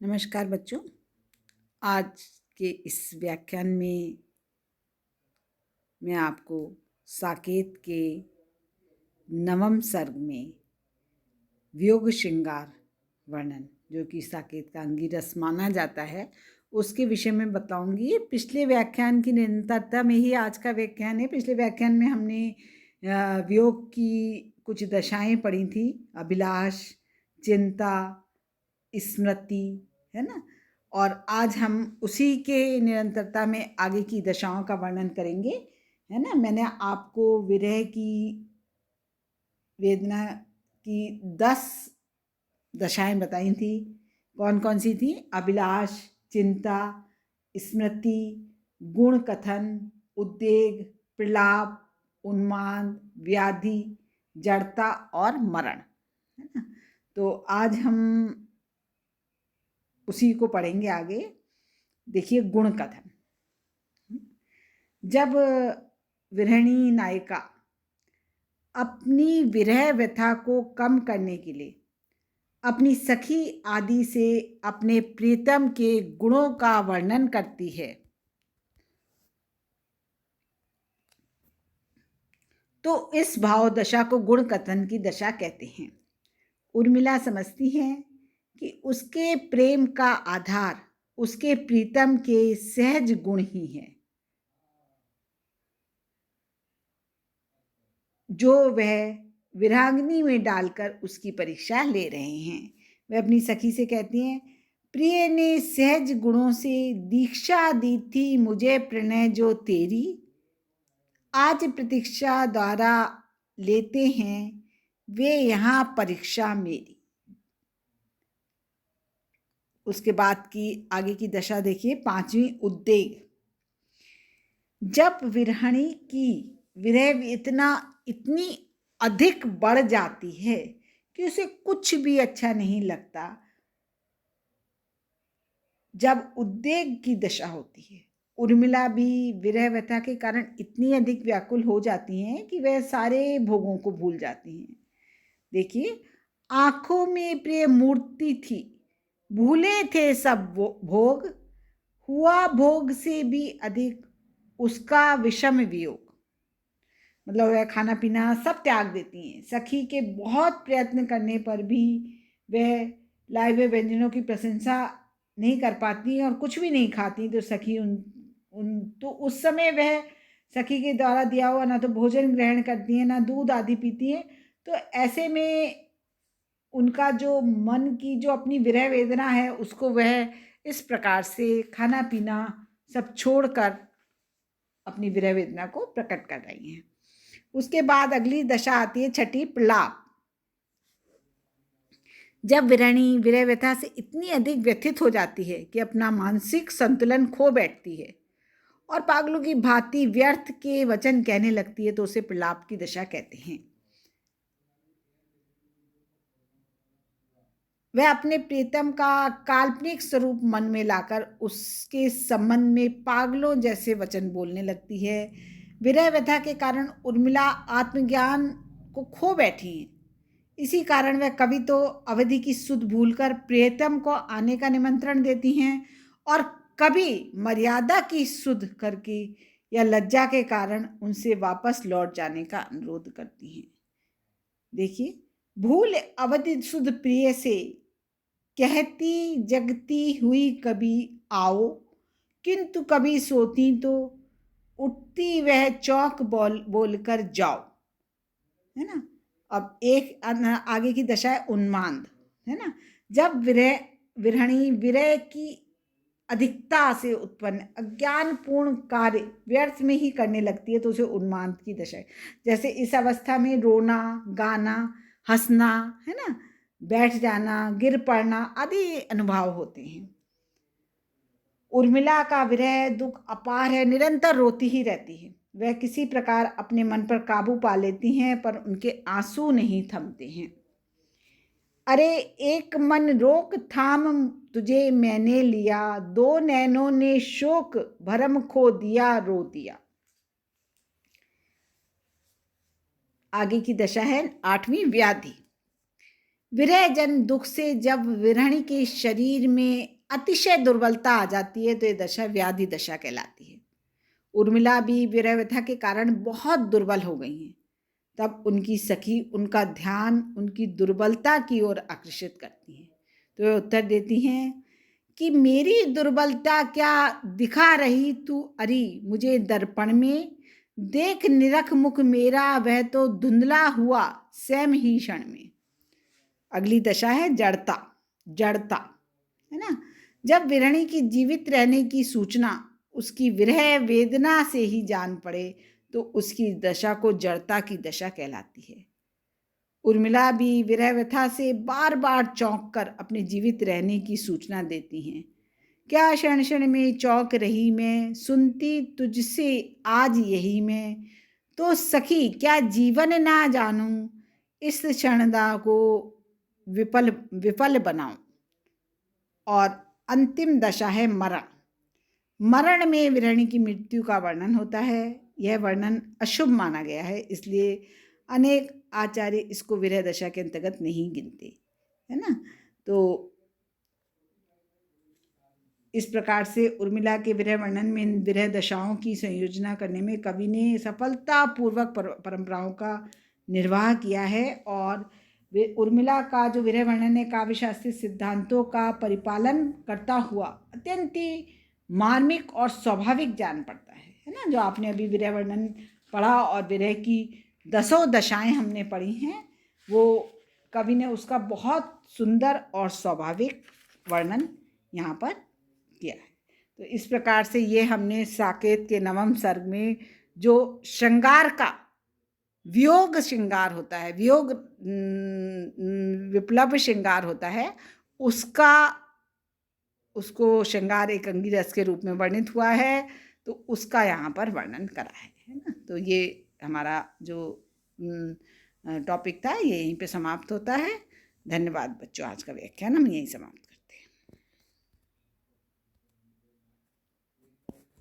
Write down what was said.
नमस्कार बच्चों। आज के इस व्याख्यान में मैं आपको साकेत के नवम सर्ग में वियोग श्रृंगार वर्णन, जो कि साकेत का अंगिरस माना जाता है, उसके विषय में बताऊंगी। पिछले व्याख्यान की निरंतरता में ही आज का व्याख्यान है। पिछले व्याख्यान में हमने वियोग की कुछ दशाएं पढ़ी थी, अभिलाष, चिंता, स्मृति, है ना। और आज हम उसी के निरंतरता में आगे की दशाओं का वर्णन करेंगे, है ना। मैंने आपको विरह की वेदना की 10 दशाएं बताई थी। कौन कौन सी थी? अभिलाष, चिंता, स्मृति, गुण कथन, उद्वेग, प्रलाप, उन्माद, व्याधि, जड़ता और मरण, है ना। तो आज हम उसी को पढ़ेंगे आगे। देखिए, गुण कथन। जब विरहिणी नायिका अपनी विरह व्यथा को कम करने के लिए अपनी सखी आदि से अपने प्रीतम के गुणों का वर्णन करती है, तो इस भाव दशा को गुण कथन की दशा कहते हैं। उर्मिला समझती है कि उसके प्रेम का आधार उसके प्रीतम के सहज गुण ही है, जो वह विरांगनी में डालकर उसकी परीक्षा ले रहे हैं। वह अपनी सखी से कहती हैं, प्रिय ने सहज गुणों से दीक्षा दी थी मुझे प्रणय जो तेरी, आज प्रतीक्षा द्वारा लेते हैं वे यहाँ परीक्षा मेरी। उसके बाद की आगे की दशा देखिए, 5वीं, उद्वेग। जब विरहिणी की विरह इतनी अधिक बढ़ जाती है कि उसे कुछ भी अच्छा नहीं लगता, जब उद्वेग की दशा होती है। उर्मिला भी विरह व्यथा के कारण इतनी अधिक व्याकुल हो जाती हैं कि वह सारे भोगों को भूल जाती हैं। देखिए, आंखों में प्रिय मूर्ति थी, भूले थे सब भोग, हुआ भोग से भी अधिक उसका विषम वियोग। मतलब वह खाना पीना सब त्याग देती हैं। सखी के बहुत प्रयत्न करने पर भी वह लाए हुए व्यंजनों की प्रशंसा नहीं कर पाती और कुछ भी नहीं खाती। तो सखी तो उस समय वह सखी के द्वारा दिया हुआ ना तो भोजन ग्रहण करती हैं, ना दूध आदि पीती हैं। तो ऐसे में उनका जो मन की जो अपनी विरह वेदना है, उसको वह इस प्रकार से खाना पीना सब छोड़कर अपनी विरह वेदना को प्रकट कर रही हैं। उसके बाद अगली दशा आती है, 6ठी, प्रलाप। जब विरहिणी विरह व्यथा से इतनी अधिक व्यथित हो जाती है कि अपना मानसिक संतुलन खो बैठती है और पागलों की भांति व्यर्थ के वचन कहने लगती है, तो उसे प्रलाप की दशा कहते हैं। वह अपने प्रीतम का काल्पनिक स्वरूप मन में लाकर उसके संबंध में पागलों जैसे वचन बोलने लगती है। विरह व्यथा के कारण उर्मिला आत्मज्ञान को खो बैठी है। इसी कारण वह कभी तो अवधि की सुध भूलकर प्रियतम को आने का निमंत्रण देती हैं और कभी मर्यादा की सुध करके या लज्जा के कारण उनसे वापस लौट जाने का अनुरोध करती हैं। देखिए, भूल अवधि सुध प्रिय से कहती जगती हुई कभी आओ, किंतु कभी सोती तो उठती वह चौक बोलकर जाओ, है ना। अब एक आगे की दशा है, उन्माद, है ना। जब विरहिणी विरह की अधिकता से उत्पन्न अज्ञानपूर्ण कार्य व्यर्थ में ही करने लगती है, तो उसे उन्माद की दशा है। जैसे इस अवस्था में रोना, गाना, हंसना, है ना, बैठ जाना, गिर पड़ना आदि अनुभव होते हैं। उर्मिला का विरह दुख अपार है, निरंतर रोती ही रहती है। वह किसी प्रकार अपने मन पर काबू पा लेती हैं, पर उनके आंसू नहीं थमते हैं। अरे एक मन रोक थाम तुझे मैंने लिया, दो नैनों ने शोक भरम खो दिया, रो दिया। आगे की दशा है 8वीं, व्याधि। विरह जन दुख से जब विरहिणी के शरीर में अतिशय दुर्बलता आ जाती है तो ये दशा व्याधि दशा कहलाती है। उर्मिला भी विरह व्यथा के कारण बहुत दुर्बल हो गई हैं। तब उनकी सखी उनका ध्यान उनकी दुर्बलता की ओर आकर्षित करती हैं। तो वे उत्तर देती हैं कि मेरी दुर्बलता क्या दिखा रही तू अरी मुझे दर्पण में, देख निरख मुख मेरा वह तो धुंधला हुआ स्वयं ही क्षण में। अगली दशा है जड़ता। जड़ता है ना, जब विरहिणी की जीवित रहने की सूचना उसकी विरह वेदना से ही जान पड़े तो उसकी दशा को जड़ता की दशा कहलाती है। उर्मिला भी विरह व्यथा से बार बार चौंक कर अपने जीवित रहने की सूचना देती हैं। क्या क्षण क्षण में चौंक रही मैं, सुनती तुझसे आज यही मैं, तो सखी क्या जीवन ना जानूं, इस क्षणदा को विफल विफल बनाऊं। और अंतिम दशा है मरण। मरण में विरहिणी की मृत्यु का वर्णन होता है। यह वर्णन अशुभ माना गया है, इसलिए अनेक आचार्य इसको विरह दशा के अंतर्गत नहीं गिनते, है ना। तो इस प्रकार से उर्मिला के विरह वर्णन में विरह दशाओं की संयोजना करने में कवि ने सफलतापूर्वक परंपराओं का निर्वाह किया है और उर्मिला का जो विरह वर्णन है काव्य शास्त्रीय सिद्धांतों का परिपालन करता हुआ अत्यंत ही मार्मिक और स्वाभाविक जान पड़ता है ना। जो आपने अभी विरह वर्णन पढ़ा और विरह की 10 दशाएं हमने पढ़ी हैं, वो कवि ने उसका बहुत सुंदर और स्वाभाविक वर्णन यहाँ पर किया है। तो इस प्रकार से ये हमने साकेत के नवम सर्ग में जो श्रृंगार का वियोग श्रृंगार होता है, वियोग विप्लव श्रृंगार होता है, उसको श्रृंगार एक अंगी रस के रूप में वर्णित हुआ है, तो उसका यहाँ पर वर्णन करा है ना। तो ये हमारा जो टॉपिक था ये यहीं पे समाप्त होता है। धन्यवाद बच्चों, आज का व्याख्यान हम यहीं समाप्त करते हैं।